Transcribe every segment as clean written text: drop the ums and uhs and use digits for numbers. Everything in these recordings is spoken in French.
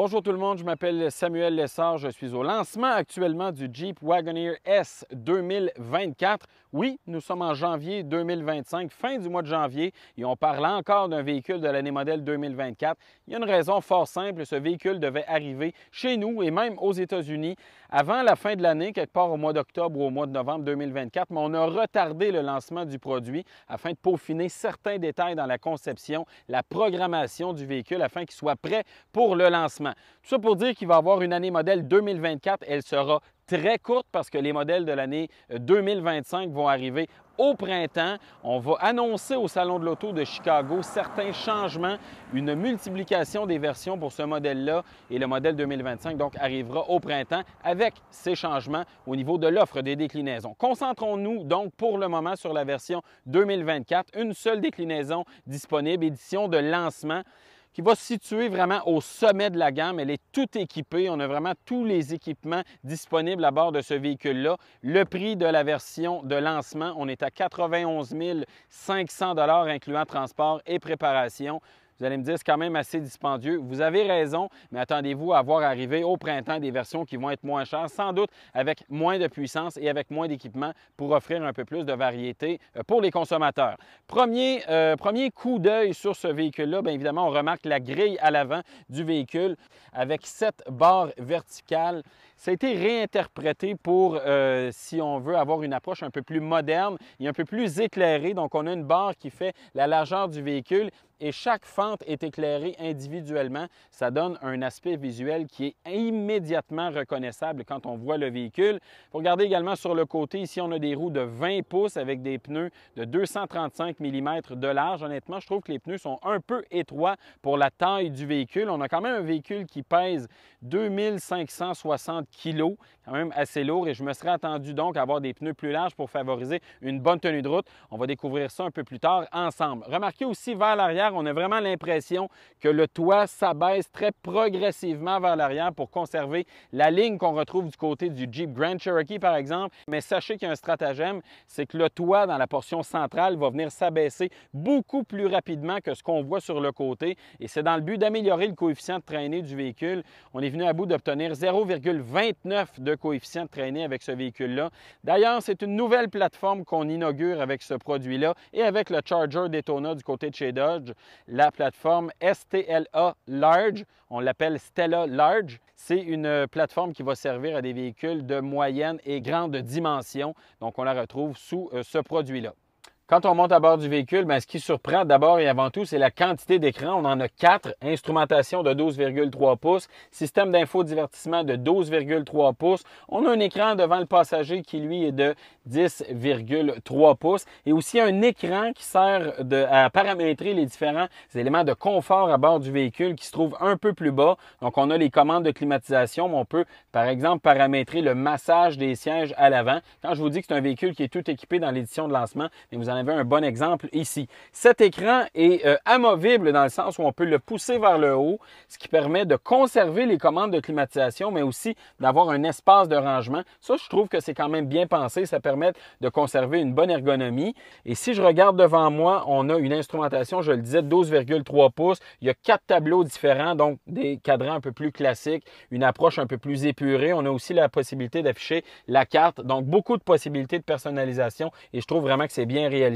Bonjour tout le monde, je m'appelle Samuel Lessard, je suis au lancement actuellement du Jeep Wagoneer S 2024. Oui, nous sommes en janvier 2025, fin du mois de janvier, et on parle encore d'un véhicule de l'année modèle 2024. Il y a une raison fort simple, ce véhicule devait arriver chez nous et même aux États-Unis avant la fin de l'année, quelque part au mois d'octobre ou au mois de novembre 2024, mais on a retardé le lancement du produit afin de peaufiner certains détails dans la conception, la programmation du véhicule afin qu'il soit prêt pour le lancement. Tout ça pour dire qu'il va avoir une année modèle 2024. Elle sera très courte parce que les modèles de l'année 2025 vont arriver au printemps. On va annoncer au Salon de l'Auto de Chicago certains changements, une multiplication des versions pour ce modèle-là et le modèle 2025 donc arrivera au printemps avec ces changements au niveau de l'offre des déclinaisons. Concentrons-nous donc pour le moment sur la version 2024, une seule déclinaison disponible, édition de lancement, qui va se situer vraiment au sommet de la gamme. Elle est toute équipée. On a vraiment tous les équipements disponibles à bord de ce véhicule-là. Le prix de la version de lancement, on est à 91 500 $ incluant transport et préparation. Vous allez me dire, c'est quand même assez dispendieux. Vous avez raison, mais attendez-vous à voir arriver au printemps des versions qui vont être moins chères, sans doute avec moins de puissance et avec moins d'équipement pour offrir un peu plus de variété pour les consommateurs. Premier coup d'œil sur ce véhicule-là, bien évidemment, on remarque la grille à l'avant du véhicule avec 7 barres verticales. Ça a été réinterprété pour, si on veut avoir une approche un peu plus moderne et un peu plus éclairée. Donc, on a une barre qui fait la largeur du véhicule et chaque fente est éclairée individuellement. Ça donne un aspect visuel qui est immédiatement reconnaissable quand on voit le véhicule. Il faut regarder également sur le côté. Ici, on a des roues de 20 pouces avec des pneus de 235 mm de large. Honnêtement, je trouve que les pneus sont un peu étroits pour la taille du véhicule. On a quand même un véhicule qui pèse 2560 kg, quand même assez lourd, et je me serais attendu donc à avoir des pneus plus larges pour favoriser une bonne tenue de route. On va découvrir ça un peu plus tard ensemble. Remarquez aussi vers l'arrière, on a vraiment l'impression que le toit s'abaisse très progressivement vers l'arrière pour conserver la ligne qu'on retrouve du côté du Jeep Grand Cherokee, par exemple. Mais sachez qu'il y a un stratagème, c'est que le toit dans la portion centrale va venir s'abaisser beaucoup plus rapidement que ce qu'on voit sur le côté. Et c'est dans le but d'améliorer le coefficient de traînée du véhicule. On est venu à bout d'obtenir 0,29 de coefficient de traînée avec ce véhicule-là. D'ailleurs, c'est une nouvelle plateforme qu'on inaugure avec ce produit-là et avec le Charger Daytona du côté de chez Dodge, la plateforme STLA Large. On l'appelle Stella Large. C'est une plateforme qui va servir à des véhicules de moyenne et grande dimension. Donc, on la retrouve sous ce produit-là. Quand on monte à bord du véhicule, bien, ce qui surprend d'abord et avant tout, c'est la quantité d'écrans. On en a 4. Instrumentation de 12,3 pouces. Système d'infodivertissement de 12,3 pouces. On a un écran devant le passager qui, lui, est de 10,3 pouces. Et aussi un écran qui sert à paramétrer les différents éléments de confort à bord du véhicule qui se trouvent un peu plus bas. Donc, on a les commandes de climatisation, mais on peut, par exemple, paramétrer le massage des sièges à l'avant. Quand je vous dis que c'est un véhicule qui est tout équipé dans l'édition de lancement, vous en avez un bon exemple ici. Cet écran est amovible dans le sens où on peut le pousser vers le haut, ce qui permet de conserver les commandes de climatisation, mais aussi d'avoir un espace de rangement. Ça, je trouve que c'est quand même bien pensé. Ça permet de conserver une bonne ergonomie. Et si je regarde devant moi, on a une instrumentation, je le disais, de 12,3 pouces. Il y a 4 tableaux différents, donc des cadrans un peu plus classiques, une approche un peu plus épurée. On a aussi la possibilité d'afficher la carte, donc beaucoup de possibilités de personnalisation et je trouve vraiment que c'est bien réalisé.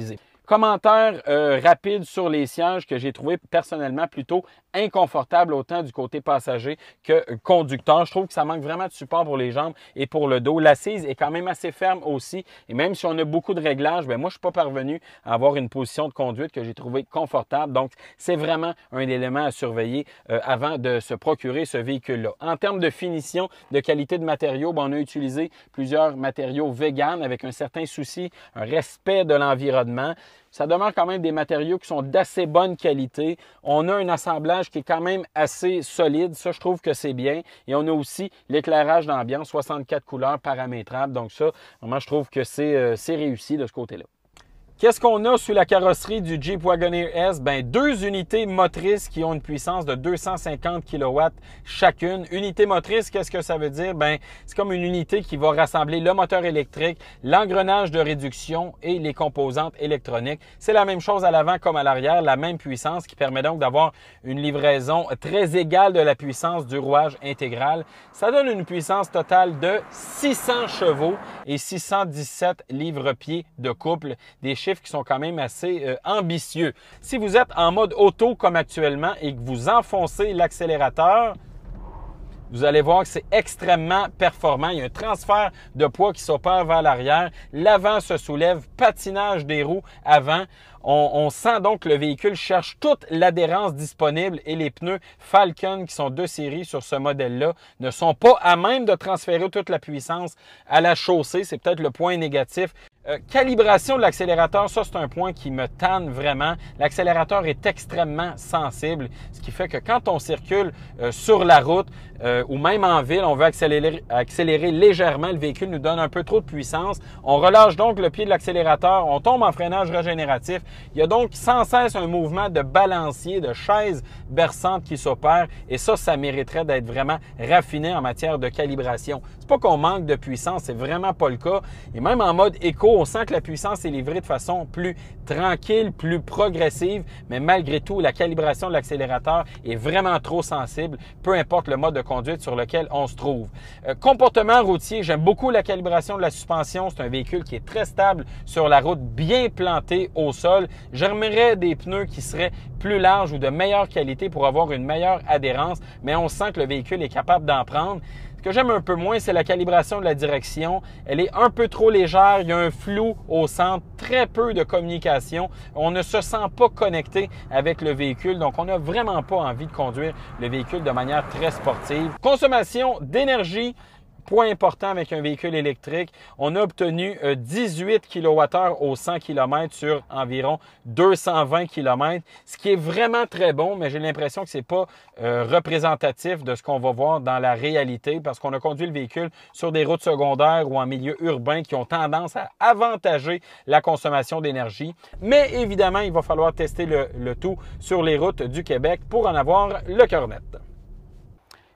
Commentaire rapide sur les sièges que j'ai trouvé personnellement plutôt inconfortable autant du côté passager que conducteur. Je trouve que ça manque vraiment de support pour les jambes et pour le dos. L'assise est quand même assez ferme aussi et même si on a beaucoup de réglages, bien, moi je ne suis pas parvenu à avoir une position de conduite que j'ai trouvée confortable. Donc c'est vraiment un élément à surveiller avant de se procurer ce véhicule-là. En termes de finition, de qualité de matériaux, bien, on a utilisé plusieurs matériaux véganes avec un certain souci, un respect de l'environnement. Ça demeure quand même des matériaux qui sont d'assez bonne qualité. On a un assemblage qui est quand même assez solide. Ça, je trouve que c'est bien. Et on a aussi l'éclairage d'ambiance, 64 couleurs paramétrables. Donc ça, vraiment, je trouve que c'est réussi de ce côté-là. Qu'est-ce qu'on a sous la carrosserie du Jeep Wagoneer S? Bien, deux unités motrices qui ont une puissance de 250 kW chacune. Unité motrice, qu'est-ce que ça veut dire? Bien, c'est comme une unité qui va rassembler le moteur électrique, l'engrenage de réduction et les composantes électroniques. C'est la même chose à l'avant comme à l'arrière, la même puissance qui permet donc d'avoir une livraison très égale de la puissance du rouage intégral. Ça donne une puissance totale de 600 chevaux et 617 livres-pieds de couple. Des chiffres qui sont quand même assez ambitieux. Si vous êtes en mode auto comme actuellement et que vous enfoncez l'accélérateur, vous allez voir que c'est extrêmement performant. Il y a un transfert de poids qui s'opère vers l'arrière. L'avant se soulève, patinage des roues avant. On sent donc que le véhicule cherche toute l'adhérence disponible et les pneus Falcon qui sont de série sur ce modèle-là ne sont pas à même de transférer toute la puissance à la chaussée. C'est peut-être le point négatif. Calibration de l'accélérateur, ça c'est un point qui me tanne vraiment. L'accélérateur est extrêmement sensible, ce qui fait que quand on circule sur la route ou même en ville, on veut accélérer légèrement, le véhicule nous donne un peu trop de puissance. On relâche donc le pied de l'accélérateur, on tombe en freinage régénératif. Il y a donc sans cesse un mouvement de balancier, de chaise berçante qui s'opère et ça mériterait d'être vraiment raffiné en matière de calibration. C'est pas qu'on manque de puissance, c'est vraiment pas le cas. Et même en mode éco, on sent que la puissance est livrée de façon plus tranquille, plus progressive, mais malgré tout, la calibration de l'accélérateur est vraiment trop sensible, peu importe le mode de conduite sur lequel on se trouve. Comportement routier, j'aime beaucoup la calibration de la suspension. C'est un véhicule qui est très stable sur la route, bien planté au sol. J'aimerais des pneus qui seraient plus larges ou de meilleure qualité pour avoir une meilleure adhérence, mais on sent que le véhicule est capable d'en prendre. Ce que j'aime un peu moins, c'est la calibration de la direction. Elle est un peu trop légère, il y a un flou au centre, très peu de communication. On ne se sent pas connecté avec le véhicule, donc on n'a vraiment pas envie de conduire le véhicule de manière très sportive. Consommation d'énergie. Point important avec un véhicule électrique, on a obtenu 18 kWh au 100 km sur environ 220 km, ce qui est vraiment très bon, mais j'ai l'impression que ce n'est pas représentatif de ce qu'on va voir dans la réalité parce qu'on a conduit le véhicule sur des routes secondaires ou en milieu urbain qui ont tendance à avantager la consommation d'énergie. Mais évidemment, il va falloir tester le tout sur les routes du Québec pour en avoir le cœur net.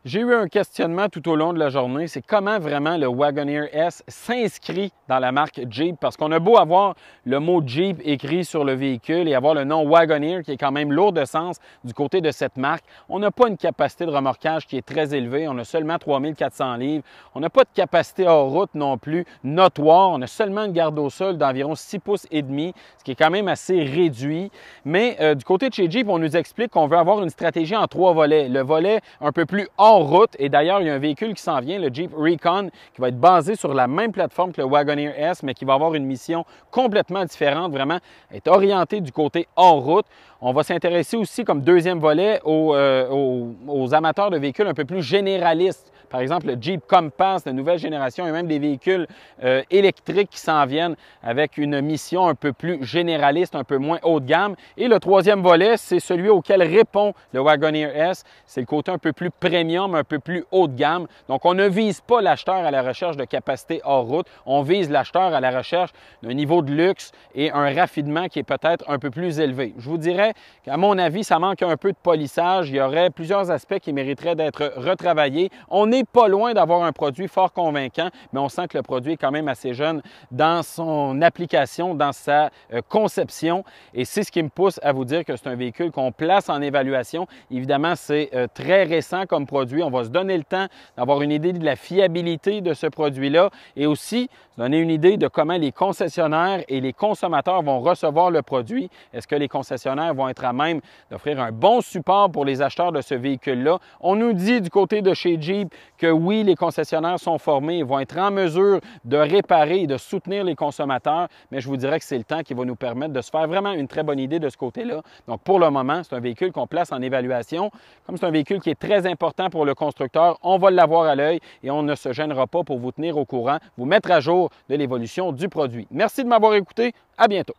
J'ai eu un questionnement tout au long de la journée, c'est comment vraiment le Wagoneer S s'inscrit dans la marque Jeep, parce qu'on a beau avoir le mot Jeep écrit sur le véhicule et avoir le nom Wagoneer qui est quand même lourd de sens du côté de cette marque. On n'a pas une capacité de remorquage qui est très élevée, on a seulement 3400 livres. On n'a pas de capacité hors route non plus notoire, on a seulement une garde au sol d'environ 6 pouces et demi, ce qui est quand même assez réduit. Mais du côté de chez Jeep, on nous explique qu'on veut avoir une stratégie en 3 volets. Le volet un peu plus hors route. Et d'ailleurs, il y a un véhicule qui s'en vient, le Jeep Recon, qui va être basé sur la même plateforme que le Wagoneer S, mais qui va avoir une mission complètement différente, vraiment être orienté du côté hors route. On va s'intéresser aussi comme deuxième volet aux amateurs de véhicules un peu plus généralistes. Par exemple, le Jeep Compass de nouvelle génération et même des véhicules électriques qui s'en viennent avec une mission un peu plus généraliste, un peu moins haut de gamme. Et le troisième volet, c'est celui auquel répond le Wagoneer S. C'est le côté un peu plus premium, un peu plus haut de gamme. Donc, on ne vise pas l'acheteur à la recherche de capacité hors route. On vise l'acheteur à la recherche d'un niveau de luxe et un raffinement qui est peut-être un peu plus élevé. Je vous dirais qu'à mon avis, ça manque un peu de polissage. Il y aurait plusieurs aspects qui mériteraient d'être retravaillés. On n'est pas loin d'avoir un produit fort convaincant, mais on sent que le produit est quand même assez jeune dans son application, dans sa conception. Et c'est ce qui me pousse à vous dire que c'est un véhicule qu'on place en évaluation. Évidemment, c'est très récent comme produit. On va se donner le temps d'avoir une idée de la fiabilité de ce produit-là et aussi se donner une idée de comment les concessionnaires et les consommateurs vont recevoir le produit. Est-ce que les concessionnaires vont être à même d'offrir un bon support pour les acheteurs de ce véhicule-là? On nous dit du côté de chez Jeep que oui, les concessionnaires sont formés et vont être en mesure de réparer et de soutenir les consommateurs, mais je vous dirais que c'est le temps qui va nous permettre de se faire vraiment une très bonne idée de ce côté-là. Donc, pour le moment, c'est un véhicule qu'on place en évaluation. Comme c'est un véhicule qui est très important pour le constructeur, on va l'avoir à l'œil et on ne se gênera pas pour vous tenir au courant, vous mettre à jour de l'évolution du produit. Merci de m'avoir écouté. À bientôt.